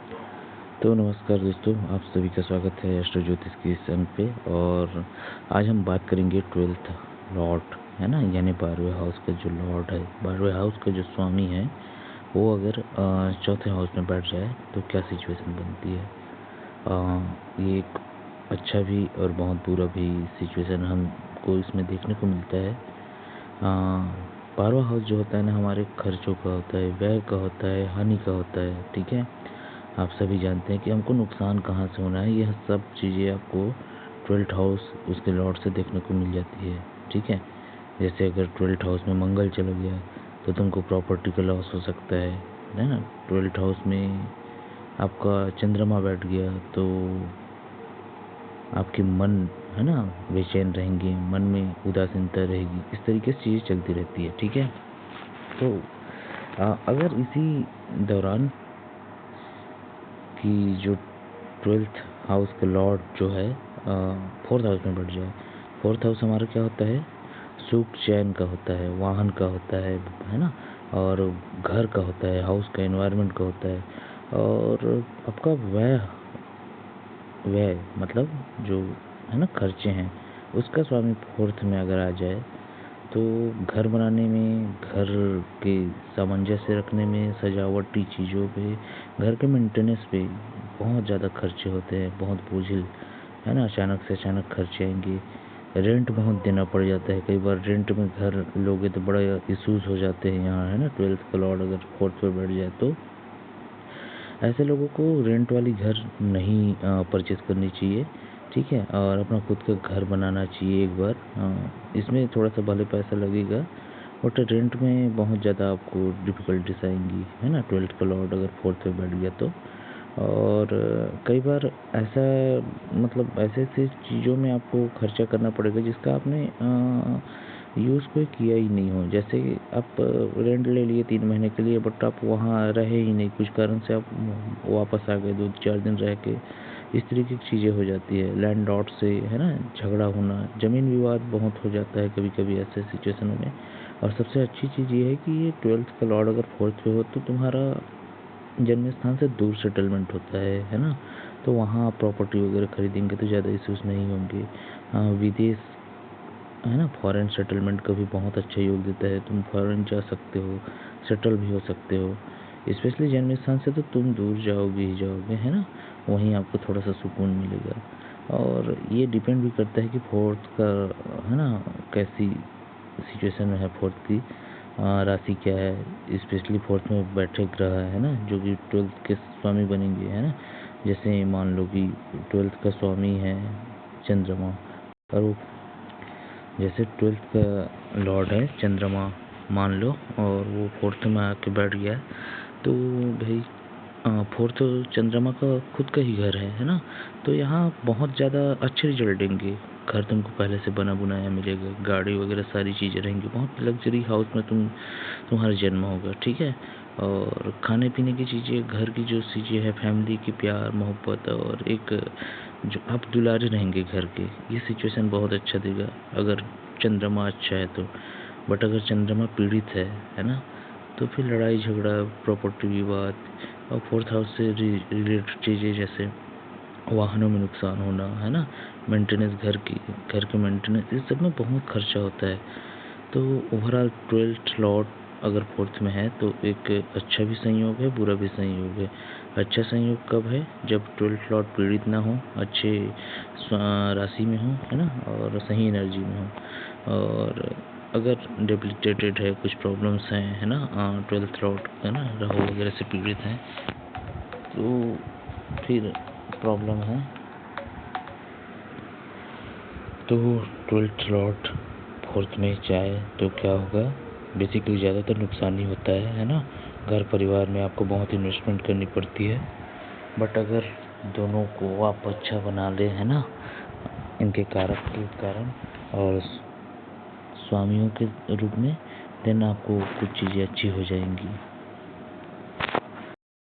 तो नमस्कार दोस्तों, आप सभी का स्वागत है एस्ट्रो ज्योतिष की इस अंक पे। और आज हम बात करेंगे 12th लॉर्ड, है ना, यानी 12वें हाउस का जो लॉर्ड है, 12वें हाउस का जो स्वामी है, वो अगर चौथे हाउस में बैठ जाए तो क्या सिचुएशन बनती है। ये एक अच्छा भी और बहुत बुरा भी सिचुएशन हमको इसमें देखने को मिलता है। 12वां हाउस जो होता है ना, हमारे खर्चों का होता है, व्यय का होता है, हानि का होता है। ठीक है, आप सभी जानते हैं कि हमको नुकसान कहाँ से होना है। यह सब चीज़ें आपको 12th हाउस उसके लॉर्ड से देखने को मिल जाती है। ठीक है, जैसे अगर 12th हाउस में मंगल चला गया तो तुमको प्रॉपर्टी का लॉस हो सकता है ना। 12th हाउस में आपका चंद्रमा बैठ गया तो आपके मन, है ना, बेचैन रहेंगे, मन में उदासीनता रहेगी, इस तरीके से चीज़ें चलती रहती है। ठीक है, तो अगर इसी दौरान कि जो 12th हाउस का लॉर्ड जो है 4th हाउस में बैठ जाए। 4th हाउस हमारा क्या होता है, सुख चैन का होता है, वाहन का होता है ना, और घर का होता है, हाउस का, एनवायरनमेंट का होता है। और आपका व्यय मतलब जो है ना खर्चे हैं, उसका स्वामी 4th में अगर आ जाए तो घर बनाने में, घर के सामंजस्य रखने में, सजावटी चीज़ों पे, घर के मेंटेनेंस पे बहुत ज़्यादा खर्चे होते हैं, बहुत बोझिल, है ना। अचानक से अचानक खर्चे आएंगे, रेंट बहुत देना पड़ जाता है। कई बार रेंट में घर लोगे तो बड़ा इशूज़ हो जाते हैं यहाँ, है ना। 12th का लॉर्ड अगर 4th पे बैठ जाए तो ऐसे लोगों को रेंट वाली घर नहीं परचेज़ करनी चाहिए। ठीक है, और अपना खुद का घर बनाना चाहिए एक बार। इसमें थोड़ा सा भले पैसा लगेगा, बट रेंट में बहुत ज़्यादा आपको डिफ़िकल्टीज आएंगी, है ना। 12th का लॉर्ड अगर 4th पे बैठ गया तो। और कई बार ऐसा, मतलब ऐसे ऐसे चीज़ों में आपको खर्चा करना पड़ेगा जिसका आपने यूज़ कोई किया ही नहीं हो। जैसे आप रेंट ले लिए 3 महीने के लिए, बट आप वहाँ रहे ही नहीं, कुछ कारण से आप वापस आ गए 2-4 दिन रह के, इस तरीके की चीज़ें हो जाती है। लैंडलॉर्ड से, है ना, झगड़ा होना, ज़मीन विवाद बहुत हो जाता है कभी कभी ऐसे सिचुएशनों में। और सबसे अच्छी चीज़ ये है कि ये 12th का लॉर्ड अगर 4th पे हो तो तुम्हारा जन्म स्थान से दूर सेटलमेंट होता है ना। तो वहाँ आप प्रॉपर्टी वगैरह खरीदेंगे तो ज़्यादा इश्यूज़ नहीं होंगे। विदेश, है ना, फॉरेन सेटलमेंट का भी बहुत अच्छा योग देता है। तुम फॉरेन जा सकते हो, सेटल भी हो सकते हो। स्पेशली जन्म स्थान से तो तुम दूर जाओगे ही जाओगे, है ना, वहीं आपको थोड़ा सा सुकून मिलेगा। और ये डिपेंड भी करता है कि 4th का, है ना, कैसी सिचुएशन में है 4th की राशि क्या है। स्पेशली 4th में बैठे ग्रह है ना, जो कि 12th के स्वामी बनेंगे, है ना। जैसे मान लो कि 12th का स्वामी है चंद्रमा, और वो जैसे 12th का लॉर्ड है चंद्रमा मान लो, और वो 4th में आके बैठ गया है, तो भाई 4th चंद्रमा का खुद का ही घर है ना। तो यहाँ बहुत ज़्यादा अच्छे रिजल्ट देंगे। घर तुमको पहले से बना बनाया मिलेगा, गाड़ी वगैरह सारी चीज़ें रहेंगी, बहुत लग्जरी हाउस में तुम्हारा जन्म होगा। ठीक है, और खाने पीने की चीज़ें, घर की जो चीज़ें हैं, फैमिली की प्यार मोहब्बत, और एक जो आप दुलारे रहेंगे घर के, ये सिचुएशन बहुत अच्छा देगा अगर चंद्रमा अच्छा है तो। बट अगर चंद्रमा पीड़ित है ना, तो फिर लड़ाई झगड़ा, प्रॉपर्टी विवाद, और 4th हाउस से रिलेटेड चीज़ें जैसे वाहनों में नुकसान होना, है ना, मेंटेनेंस, घर के मेंटेनेंस, इस सब में बहुत खर्चा होता है। तो ओवरऑल 12th लॉर्ड अगर 4th में है तो एक अच्छा भी संयोग है, बुरा भी संयोग है। अच्छा संयोग कब है, जब 12th लॉर्ड पीड़ित ना हो, अच्छे राशि में हो, है ना, और सही एनर्जी में हो। और अगर डेबिलिटेटेड है, कुछ प्रॉब्लम्स हैं, है ना, 12th लॉर्ड, है ना, राहु वगैरह से पीड़ित हैं, तो फिर प्रॉब्लम है। तो 12th लॉर्ड 4th में जाए तो क्या होगा, बेसिकली ज़्यादातर नुकसान ही होता है ना। घर परिवार में आपको बहुत इन्वेस्टमेंट करनी पड़ती है। बट अगर दोनों को आप अच्छा बना ले, है ना, इनके कारक के कारण और स्वामियों के रूप में, देन आपको कुछ चीज़ें अच्छी हो जाएंगी।